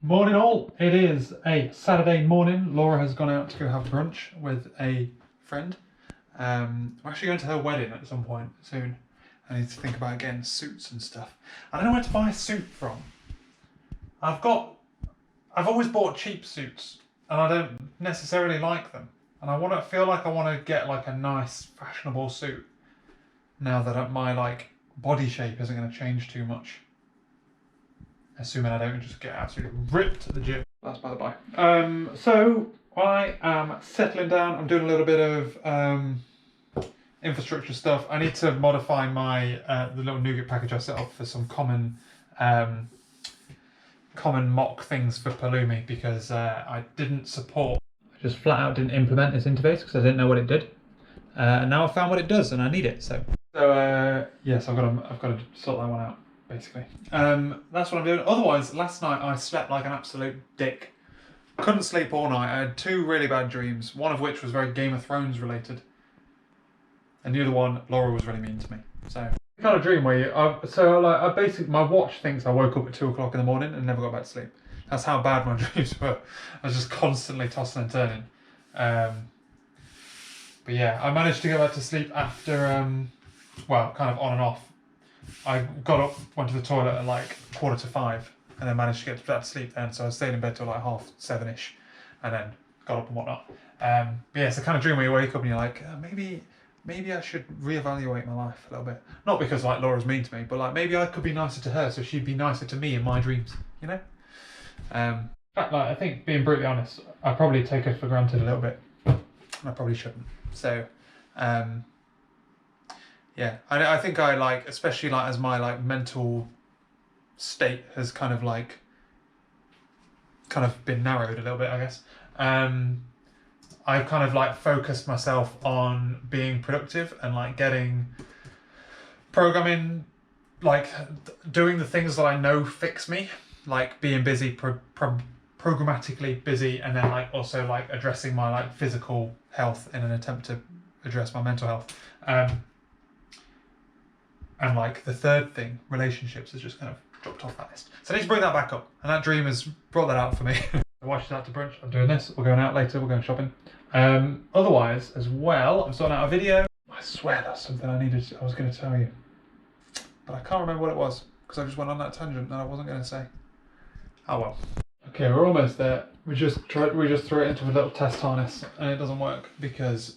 Morning all, it is a Saturday morning. Laura has gone out to go have brunch with a friend. We're actually going to her wedding at some point soon. I need to think about getting suits and stuff. I don't know where to buy a suit from. I've always bought cheap suits and I don't necessarily like them. And I feel like I want to get like a nice fashionable suit now that my like body shape isn't going to change too much. Assuming I don't just get absolutely ripped at the gym. That's by the by. So I am settling down. I'm doing a little bit of infrastructure stuff. I need to modify my the little nougat package I set up for some common mock things for Pulumi because I didn't support. I just flat out didn't implement this interface because I didn't know what it did, and now I found what it does and I need it. So yes, I've got to sort that one out. Basically, that's what I'm doing. Otherwise, last night I slept like an absolute dick. Couldn't sleep all night. I had two really bad dreams, one of which was very Game of Thrones related, and the other one, Laura was really mean to me. So, the kind of dream where I basically, my watch thinks I woke up at 2 o'clock in the morning and never got back to sleep. That's how bad my dreams were. I was just constantly tossing and turning. But yeah, I managed to go back to sleep after, well, kind of on and off. I got up, went to the toilet at like 4:45 and then managed to get back to sleep then, so I stayed in bed till like 7:30ish and then got up and whatnot. But yeah, it's the kind of dream where you wake up and you're like, maybe I should reevaluate my life a little bit. Not because like Laura's mean to me, but like maybe I could be nicer to her so she'd be nicer to me in my dreams, you know? In fact, like, I think, being brutally honest, I probably take her for granted a little bit. And I probably shouldn't. So, yeah, I think I like, especially like as my like mental state has kind of been narrowed a little bit, I guess. I've kind of like focused myself on being productive and like getting programming, like doing the things that I know fix me, like being busy, programmatically busy, and then like also like addressing my like physical health in an attempt to address my mental health. And like the third thing, relationships, has just kind of dropped off that list. So I need to bring that back up. And that dream has brought that out for me. While she's out to brunch, I'm doing this. We're going out later, we're going shopping. Otherwise, as well, I'm sorting out a video. I swear that's something I was going to tell you. But I can't remember what it was, because I just went on that tangent that I wasn't going to say. Oh well. Okay, we're almost there. We just throw it into a little test harness, and it doesn't work, because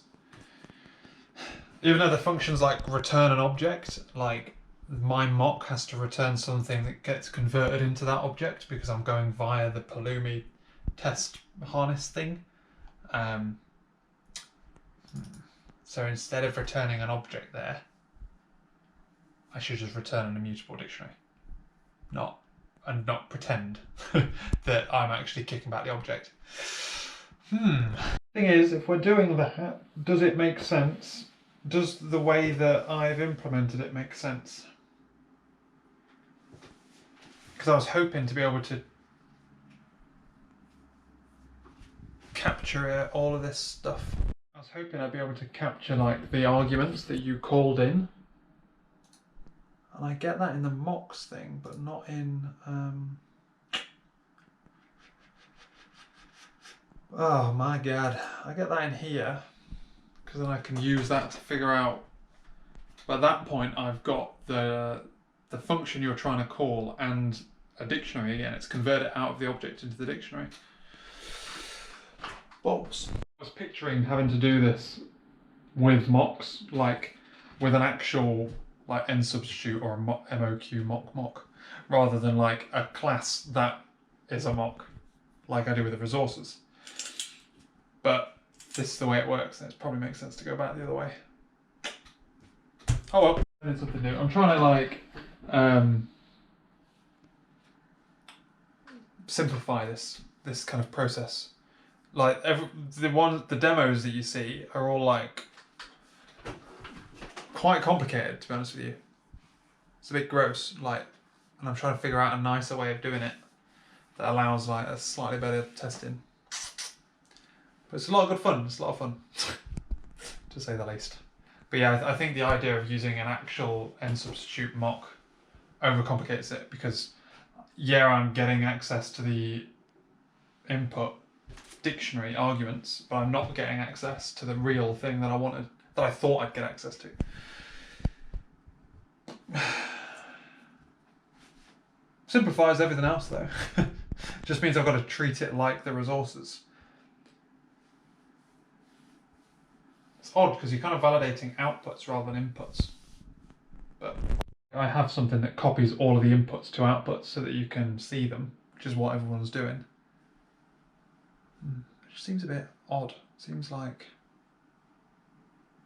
even though the function's like return an object, like my mock has to return something that gets converted into that object because I'm going via the Pulumi test harness thing. So instead of returning an object there, I should just return an immutable dictionary. Not pretend that I'm actually kicking back the object. Thing is, if we're doing that, does it make sense? Does the way that I've implemented it make sense? Because I was hoping to be able to capture all of this stuff. I was hoping I'd be able to capture like the arguments that you called in. And I get that in the mocks thing, but not in oh my god. I get that in here. Because then I can use that to figure out. But at that point, I've got the function you're trying to call and a dictionary, and it's converted out of the object into the dictionary. Bobs. I was picturing having to do this with mocks, like with an actual like n substitute or a MOQ mock, rather than like a class that is a mock, like I do with the resources. But this is the way it works, and it probably makes sense to go back the other way. Oh well, it's something new. I'm trying to like simplify this kind of process. Like the demos that you see are all like quite complicated, to be honest with you. It's a bit gross, like, and I'm trying to figure out a nicer way of doing it that allows like a slightly better testing. But it's a lot of good fun. It's a lot of fun, to say the least. But yeah, I think the idea of using an actual n substitute mock overcomplicates it because yeah, I'm getting access to the input dictionary arguments, but I'm not getting access to the real thing that I wanted, that I thought I'd get access to. Simplifies everything else though. Just means I've got to treat it like the resources. It's odd because you're kind of validating outputs rather than inputs. But I have something that copies all of the inputs to outputs so that you can see them, which is what everyone's doing. It just seems a bit odd. Seems like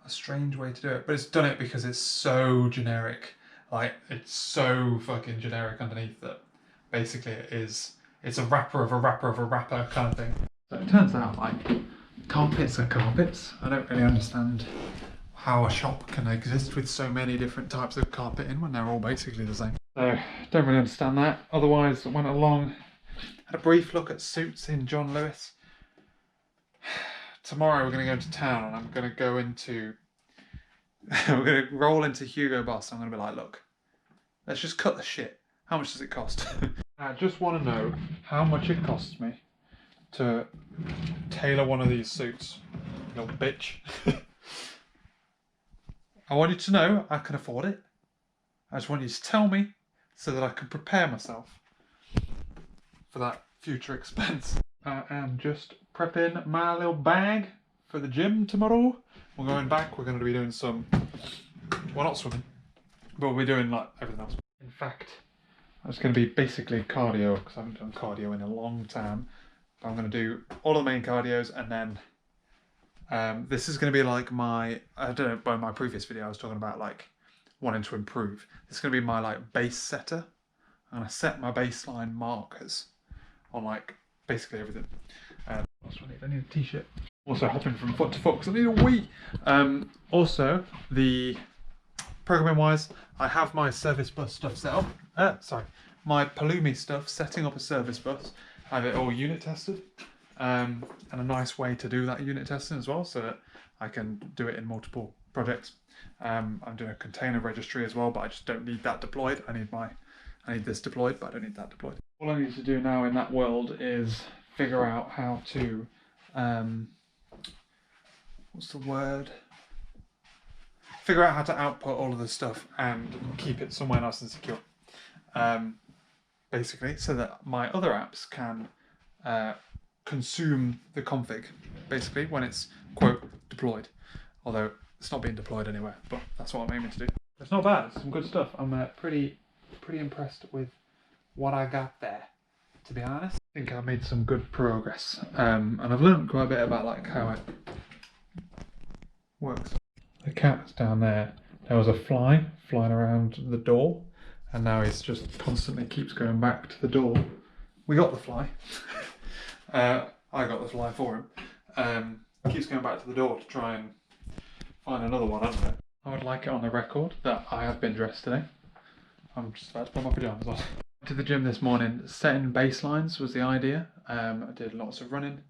a strange way to do it, but it's done it because it's so generic. Like, it's so fucking generic underneath that basically it's a wrapper of a wrapper of a wrapper kind of thing. So it turns out, like, carpets are carpets. I don't really understand how a shop can exist with so many different types of carpeting when they're all basically the same. So, don't really understand that. Otherwise, I went along, had a brief look at suits in John Lewis. Tomorrow we're going to go into town and I'm going to go into... we're going to roll into Hugo Boss. I'm going to be like, look, let's just cut the shit. How much does it cost? I just want to know how much it costs me to tailor one of these suits. Little bitch. I want you to know I can afford it. I just want you to tell me so that I can prepare myself for that future expense. I am just prepping my little bag for the gym tomorrow. We're going back, we're going to be doing some, well, not swimming, but we'll be doing like everything else. In fact, it's going to be basically cardio, because I haven't done cardio in a long time. But I'm going to do all of the main cardios, and then this is going to be like my, I don't know, by my previous video I was talking about like wanting to improve. This is going to be my like base setter. I'm going to set my baseline markers on like basically everything. What's what I need a t-shirt. Also hopping from foot to foot because I need a wee. Also, the programming wise, I have my service bus stuff set up. My Pulumi stuff, setting up a service bus. I have it all unit tested. And a nice way to do that unit testing as well, so that I can do it in multiple projects. I'm doing a container registry as well, but I just don't need that deployed. I need this deployed, but I don't need that deployed. All I need to do now in that world is figure out how to, what's the word? Figure out how to output all of this stuff and keep it somewhere nice and secure. Basically, so that my other apps can consume the config, basically, when it's, quote, deployed. Although it's not being deployed anywhere, but that's what I'm aiming to do. It's not bad, it's some good stuff. I'm pretty impressed with what I got there, to be honest. I think I made some good progress, and I've learned quite a bit about like how it works. The cat's down there. There was a fly flying around the door, and now he's just constantly keeps going back to the door. We got the fly. I got the fly for him. Keeps going back to the door to try and find another one, I don't know. I would like it on the record that I have been dressed today. I'm just about to put my pyjamas on. To the gym this morning, setting baselines was the idea. I did lots of running,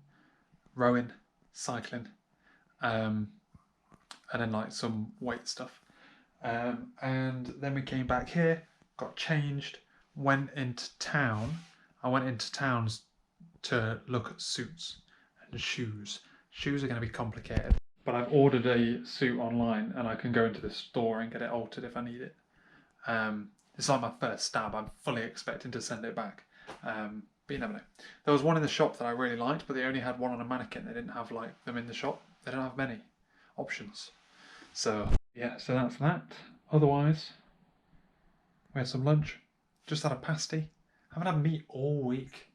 rowing, cycling, and then like some weight stuff. And then we came back here, got changed, went into town. I went into towns to look at suits and shoes. Shoes are going to be complicated, but I've ordered a suit online and I can go into the store and get it altered if I need it. It's like my first stab. I'm fully expecting to send it back, but you never know. There was one in the shop that I really liked, but they only had one on a mannequin. They didn't have like them in the shop. They don't have many options. So yeah, so that's that. Otherwise, we had some lunch. Just had a pasty. Haven't had meat all week,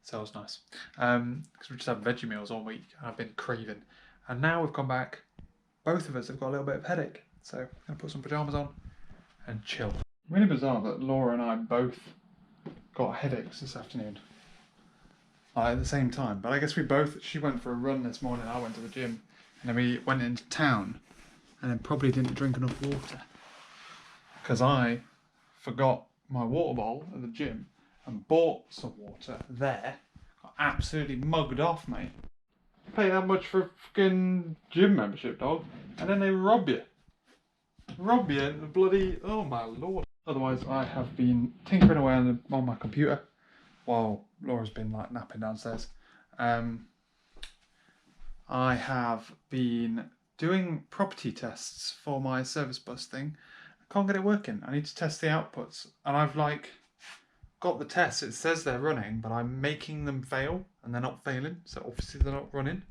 so it was nice. Because we just had veggie meals all week, and I've been craving. And now we've come back. Both of us have got a little bit of headache, so I'm gonna put some pajamas on and chill. Really bizarre that Laura and I both got headaches this afternoon at the same time, but I guess she went for a run this morning, I went to the gym, and then we went into town and then probably didn't drink enough water because I forgot my water bottle at the gym and bought some water there. Got absolutely mugged off, mate. Pay that much for a fucking gym membership, dog, and then they rob you. Rob you in the bloody, oh my lord. Otherwise, I have been tinkering away on my computer while Laura's been like napping downstairs. I have been doing property tests for my service bus thing. I can't get it working. I need to test the outputs, and I've like got the tests. It says they're running, but I'm making them fail, and they're not failing. So obviously they're not running,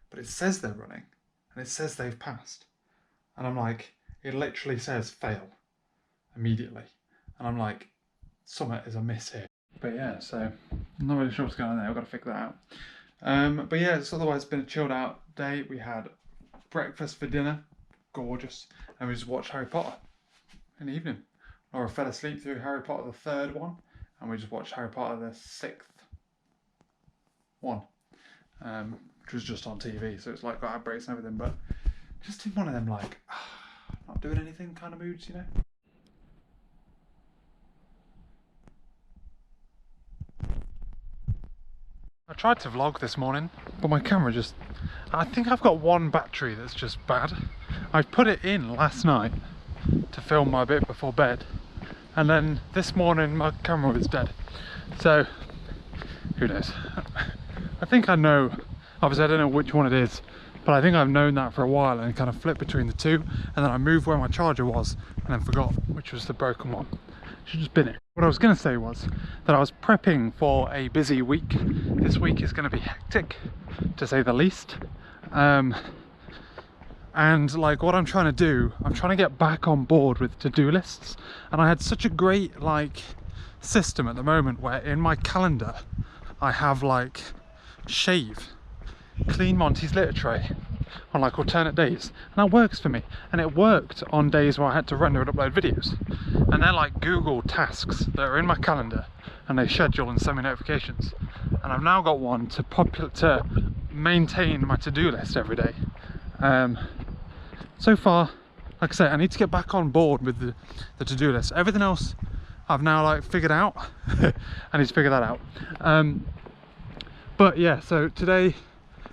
but it says they're running, and it says they've passed. And I'm like, it literally says fail immediately, and I'm like, something is amiss here. But yeah, so I'm not really sure what's going on there. I've got to figure that out. But yeah, it's otherwise been a chilled out day. We had breakfast for dinner, gorgeous, and we just watched Harry Potter in the evening. Laura fell asleep through Harry Potter the third one, and we just watched Harry Potter the sixth one, which was just on TV, so it's like got ad breaks and everything, but just in one of them like not doing anything kind of moods, you know. I tried to vlog this morning, but my camera just, I think I've got one battery that's just bad. I put it in last night to film my bit before bed, and then this morning my camera was dead. So, who knows? I think I know, obviously I don't know which one it is, but I think I've known that for a while and kind of flipped between the two, and then I moved where my charger was and then forgot which was the broken one. Should just bin it. What I was going to say was that I was prepping for a busy week. This week is going to be hectic, to say the least. And like what I'm trying to do, I'm trying to get back on board with to-do lists. And I had such a great like system at the moment where in my calendar I have like shave, clean Monty's litter tray on like alternate days, and that works for me. And it worked on days where I had to render and upload videos, and they're like Google tasks that are in my calendar and they schedule and send me notifications. And I've now got one to maintain my to-do list every day. So far, like I say, I need to get back on board with the to-do list. Everything else I've now like figured out. I need to figure that out. But yeah, so today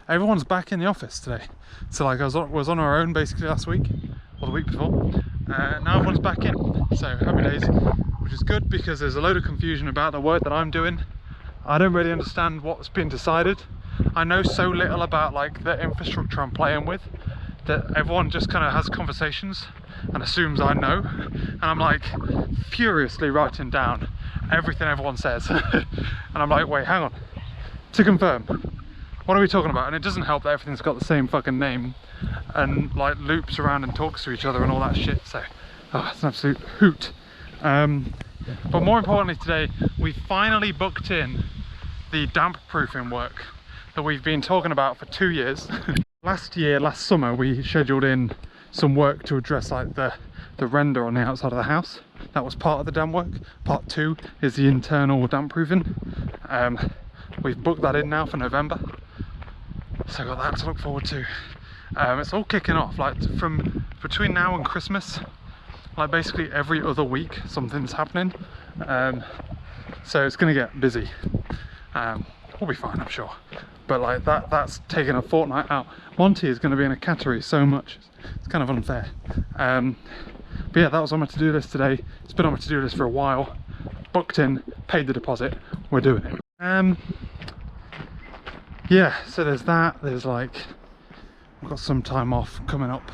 everyone's back in the office today. So like I was on our own basically last week, or the week before. Now everyone's back in, so happy days, which is good because there's a load of confusion about the work that I'm doing. I don't really understand what's been decided. I know so little about like the infrastructure I'm playing with that everyone just kind of has conversations and assumes I know, and I'm like furiously writing down everything everyone says. And I'm like, wait, hang on, to confirm, what are we talking about? And it doesn't help that everything's got the same fucking name and like loops around and talks to each other and all that shit. So it's an absolute hoot. But more importantly today, we finally booked in the damp proofing work that we've been talking about for 2 years. Last summer, we scheduled in some work to address like the render on the outside of the house. That was part of the damp work. Part 2 is the internal damp proofing. We've booked that in now for November. So I've got that to look forward to. It's all kicking off, like from between now and Christmas, like basically every other week something's happening. So it's gonna get busy. We'll be fine, I'm sure. But like that's taking a fortnight out. Monty is gonna be in a cattery so much, it's kind of unfair. But yeah, that was on my to-do list today. It's been on my to-do list for a while. Booked in, paid the deposit, we're doing it. Yeah, so there's that. There's like, we've got some time off coming up,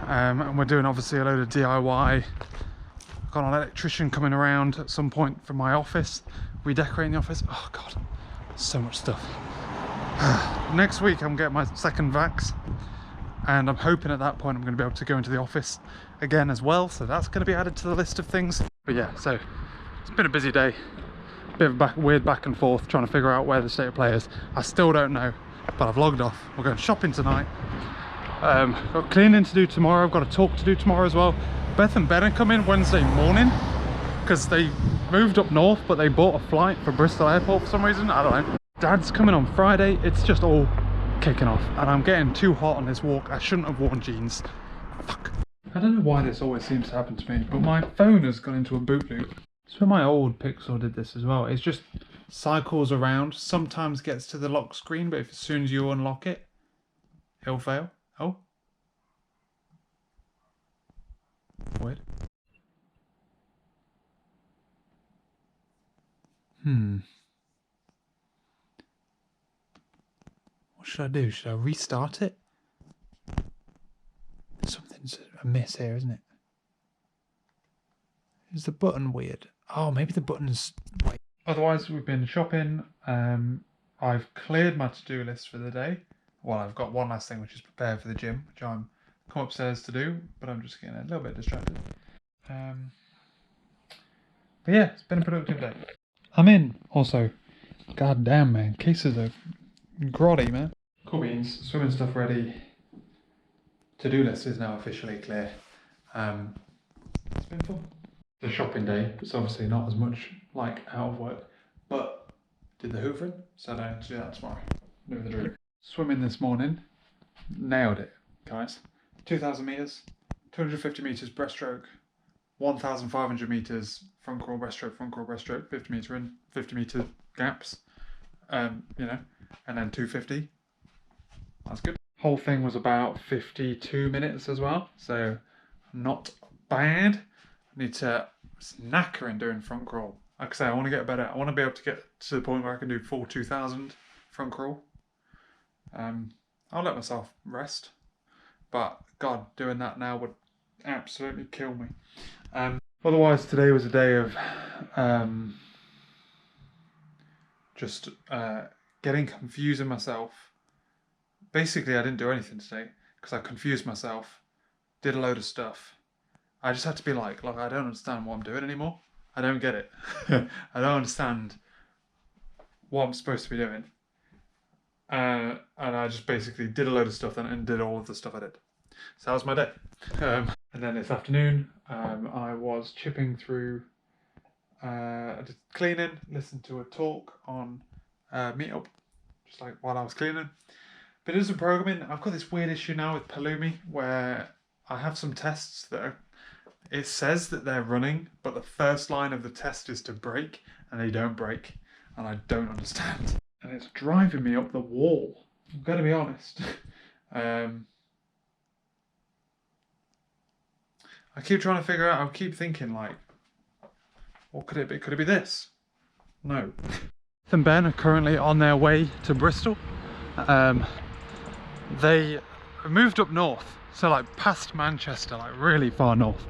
and we're doing obviously a load of DIY. I've got an electrician coming around at some point from my office, redecorating the office. Oh god, so much stuff. Next week I'm getting my second vax, and I'm hoping at that point I'm going to be able to go into the office again as well, so that's going to be added to the list of things. But yeah, so it's been a busy day. Bit of a weird back and forth trying to figure out where the state of play is. I still don't know, but I've logged off. We're going shopping tonight. Got cleaning to do tomorrow. I've got a talk to do tomorrow as well. Beth and Ben are coming Wednesday morning because they moved up north, but they bought a flight for Bristol Airport for some reason. I don't know. Dad's coming on Friday. It's just all kicking off, and I'm getting too hot on this walk. I shouldn't have worn jeans. Fuck. I don't know why this always seems to happen to me, but my phone has gone into a boot loop. So my old Pixel did this as well. It just cycles around, sometimes gets to the lock screen, but as soon as you unlock it, it'll fail. Oh. Weird. should I do? Should I restart it? Something's amiss here, isn't it? Is the button weird? Oh, maybe the button's... Wait. Otherwise, we've been shopping. I've cleared my to-do list for the day. Well, I've got one last thing, which is prepare for the gym, which I'm come upstairs to do, but I'm just getting a little bit distracted. But yeah, it's been a productive day. I'm in, also. God damn, man. Cases are grotty, man. Cool beans. Swimming stuff ready. To-do list is now officially clear. It's been fun. The shopping day. It's obviously not as much like out of work, but did the hoovering, so I don't have to do that tomorrow. Know the drill. Swimming this morning. Nailed it, guys. 2,000 metres, 250 metres breaststroke, 1,500 metres front crawl breaststroke, 50 metre in, 50 metre gaps, you know, and then 250. That's good. Whole thing was about 52 minutes as well, so not bad. I need to knackering doing front crawl. Like I say, I want to get better. I want to be able to get to the point where I can do full 2,000 front crawl. I'll let myself rest, but God, doing that now would absolutely kill me. Otherwise, today was a day of just getting confused in myself. Basically, I didn't do anything today because I confused myself, did a load of stuff. I just had to be like, I don't understand what I'm doing anymore. I don't get it. I don't understand what I'm supposed to be doing. And I just basically did a load of stuff and did all of the stuff I did. So that was my day. And then this afternoon, I was chipping through, I did cleaning, listened to a talk on Meetup, just like while I was cleaning. But doing some programming. I've got this weird issue now with Pulumi where I have some tests that are, it says that they're running, but the first line of the test is to break, and they don't break, and I don't understand. And it's driving me up the wall. I've got to be honest. I keep trying to figure out, I keep thinking like, what could it be? Could it be this? No. And Ben are currently on their way to Bristol. They moved up north, so like past Manchester, like really far north.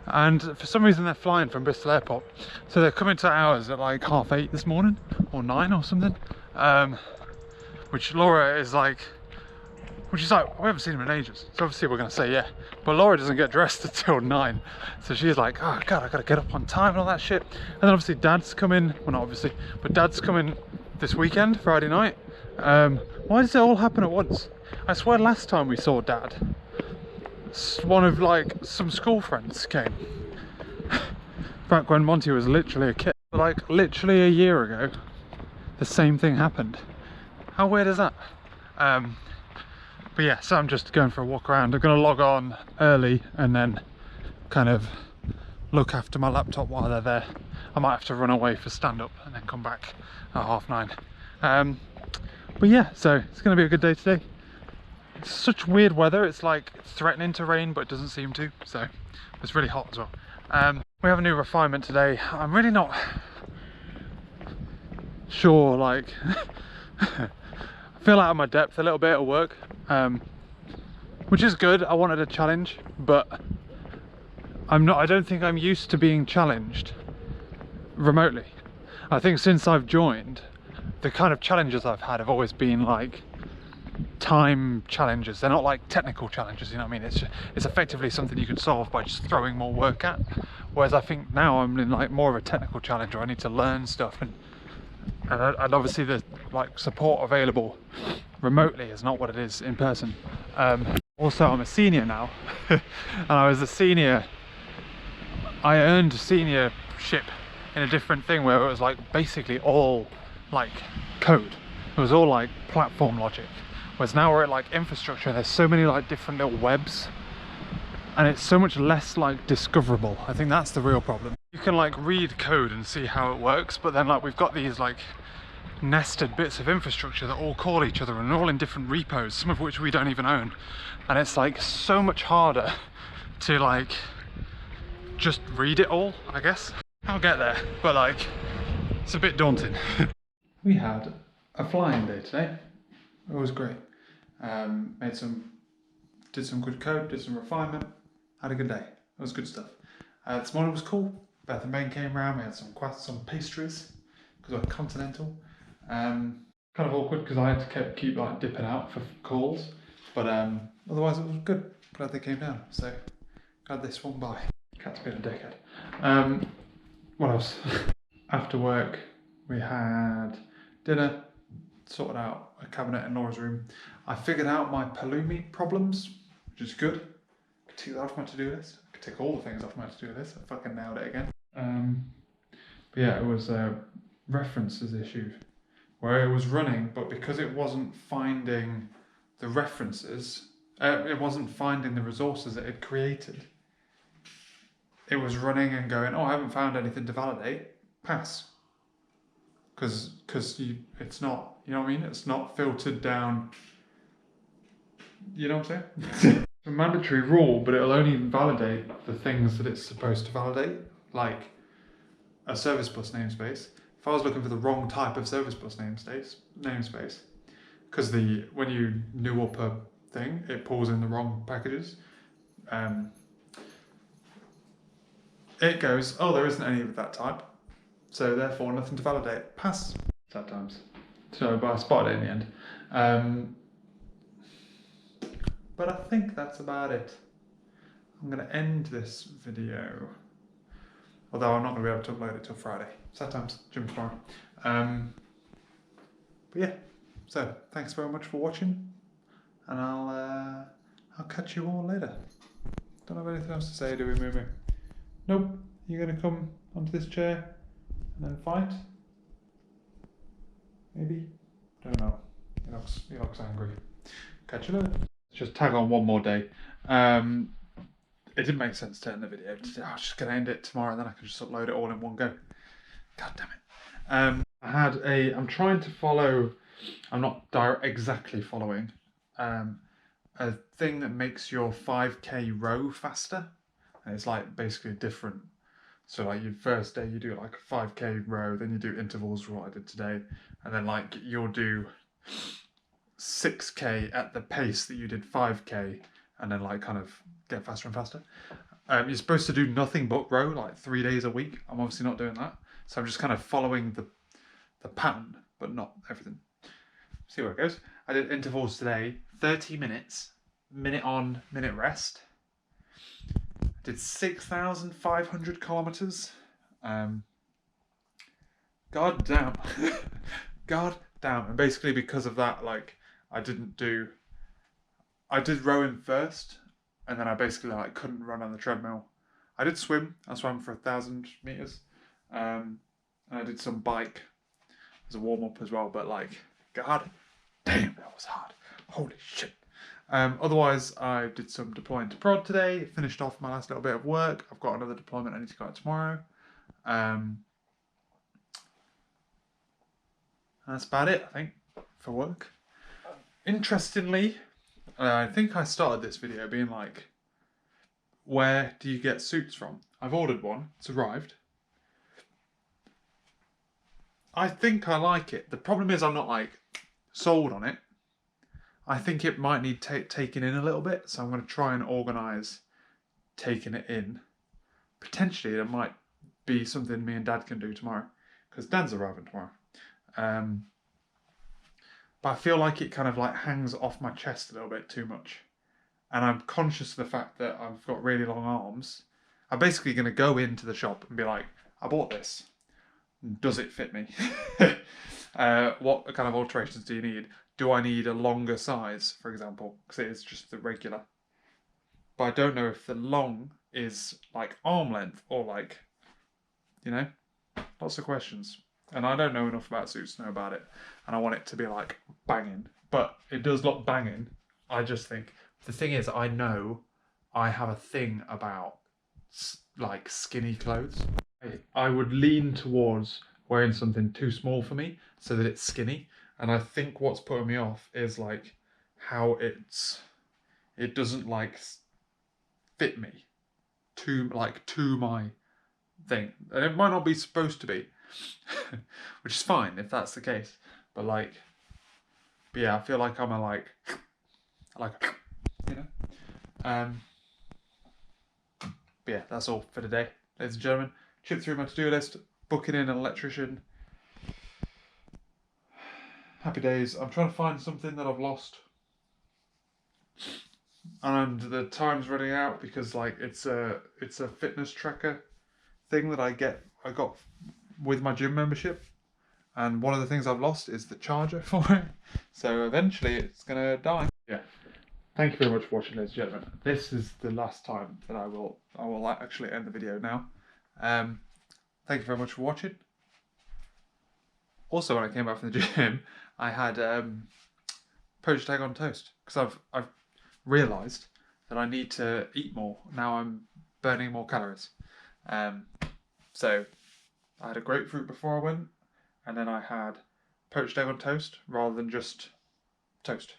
And for some reason they're flying from Bristol Airport, so they're coming to ours at like 8:30 this morning, or 9 or something. Which Laura is like, which is like, we haven't seen him in ages, so obviously we're going to say yeah. But Laura doesn't get dressed until 9, so she's like, oh God, I got to get up on time and all that shit. And then obviously Dad's coming, well not obviously, but Dad's coming this weekend, Friday night. Why does it all happen at once? I swear last time we saw Dad, one of like some school friends came. Back when Monty was literally a kid. Like literally a year ago, the same thing happened. How weird is that? But yeah, so I'm just going for a walk around. I'm going to log on early and then kind of look after my laptop while they're there. I might have to run away for stand-up and then come back at 9:30. But yeah, so it's going to be a good day today. It's such weird weather. It's like threatening to rain, but it doesn't seem to. So it's really hot as well. We have a new refinement today. I'm really not sure, like I feel out of my depth a little bit at work, which is good. I wanted a challenge, but I don't think I'm used to being challenged remotely. I think since I've joined, the kind of challenges I've had have always been like time challenges. They're not like technical challenges, you know what I mean? It's effectively something you can solve by just throwing more work at. Whereas I think now I'm in like more of a technical challenge where I need to learn stuff, and obviously the like support available remotely is not what it is in person. Also, I'm a senior now, and I was a senior. I earned seniorship in a different thing where it was like basically all like code. It was all like platform logic. Whereas now we're at like infrastructure, and there's so many like different little webs, and it's so much less like discoverable. I think that's the real problem. You can like read code and see how it works, but then like we've got these like nested bits of infrastructure that all call each other and are all in different repos, some of which we don't even own. And it's like so much harder to like just read it all, I guess. I'll get there, but like it's a bit daunting. We had a flying day today. It was great. Did some good code, did some refinement, had a good day. It was good stuff. This morning was cool. Beth and Ben came round, we had some pastries, because we're continental. Kind of awkward because I had to keep like dipping out for calls, but otherwise it was good. Glad they came down, so glad they swung by. Cat's been a dickhead. What else? After work we had dinner, sorted out a cabinet in Laura's room. I figured out my pulumi problems, which is good. I could take that off my to-do list. I could take all the things off my to-do list. I fucking nailed it again. But yeah, it was a references issue where it was running, but because it wasn't finding the references, it wasn't finding the resources it had created. It was running and going, oh, I haven't found anything to validate. Pass. Because it's not, you know what I mean? It's not filtered down. You know what I'm saying? It's a mandatory rule, but it'll only validate the things that it's supposed to validate, like a service bus namespace. If I was looking for the wrong type of service bus namespace, because when you new up a thing, it pulls in the wrong packages. It goes, oh, there isn't any of that type, so therefore nothing to validate. Pass. Sometimes. So, but I spotted it in the end. But I think that's about it. I'm going to end this video, although I'm not going to be able to upload it till Friday. Sometimes, gym tomorrow. But yeah, so thanks very much for watching, and I'll catch you all later. Don't have anything else to say, do we, Moo? Nope. You're going to come onto this chair and then fight? Maybe? Don't know. He looks angry. Catch you later. Let's just tag on one more day. It didn't make sense to end the video. I was just going to end it tomorrow and then I can just upload it all in one go. God damn it. I'm trying to follow, I'm not exactly following, a thing that makes your 5k row faster. And it's like basically different. So like your first day you do like a 5k row, then you do intervals, what I did today. And then like you'll do 6k at the pace that you did 5k, and then like kind of get faster and faster. You're supposed to do nothing but row like 3 days a week. I'm obviously not doing that. So I'm just kind of following the pattern, but not everything. See where it goes. I did intervals today, 30 minutes, minute on, minute rest. Did 6,500 kilometers. God damn. God damn. And basically because of that, like, I did rowing first, and then I basically like couldn't run on the treadmill. I did swim. I swam for 1,000 meters. And I did some bike as a warm-up as well, but like, god damn, that was hard. Holy shit. Otherwise, I did some deploying to prod today, finished off my last little bit of work. I've got another deployment I need to go out tomorrow. And that's about it, I think, for work. Interestingly, I think I started this video being like, where do you get suits from? I've ordered one, it's arrived. I think I like it. The problem is I'm not like sold on it. I think it might need taking in a little bit, so I'm going to try and organise taking it in. Potentially there might be something me and Dad can do tomorrow, because Dad's arriving tomorrow. But I feel like it kind of like hangs off my chest a little bit too much. And I'm conscious of the fact that I've got really long arms. I'm basically going to go into the shop and be like, I bought this. Does it fit me? What kind of alterations do you need? Do I need a longer size, for example? Because it is just the regular. But I don't know if the long is like arm length or like, you know, lots of questions. And I don't know enough about suits to know about it. And I want it to be like banging. But it does look banging. I just think, the thing is, I know I have a thing about like skinny clothes. I would lean towards wearing something too small for me so that it's skinny. And I think what's putting me off is like how it doesn't like fit me to my thing. And it might not be supposed to be, which is fine if that's the case. But like, But yeah, I feel like I'm a you know. But yeah, that's all for today, ladies and gentlemen. Chip through my to-do list, booking in an electrician. Happy days. I'm trying to find something that I've lost, and the time's running out because like it's a fitness tracker thing that I got with my gym membership, and one of the things I've lost is the charger for it. So eventually it's gonna die. Yeah. Thank you very much for watching, ladies and gentlemen. This is the last time that I will actually end the video now. Thank you very much for watching. Also, when I came back from the gym, I had poached egg on toast because I've realised that I need to eat more. Now I'm burning more calories. So I had a grapefruit before I went, and then I had poached egg on toast rather than just toast.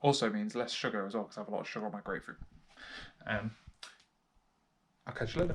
Also means less sugar as well because I have a lot of sugar on my grapefruit. I'll catch you later.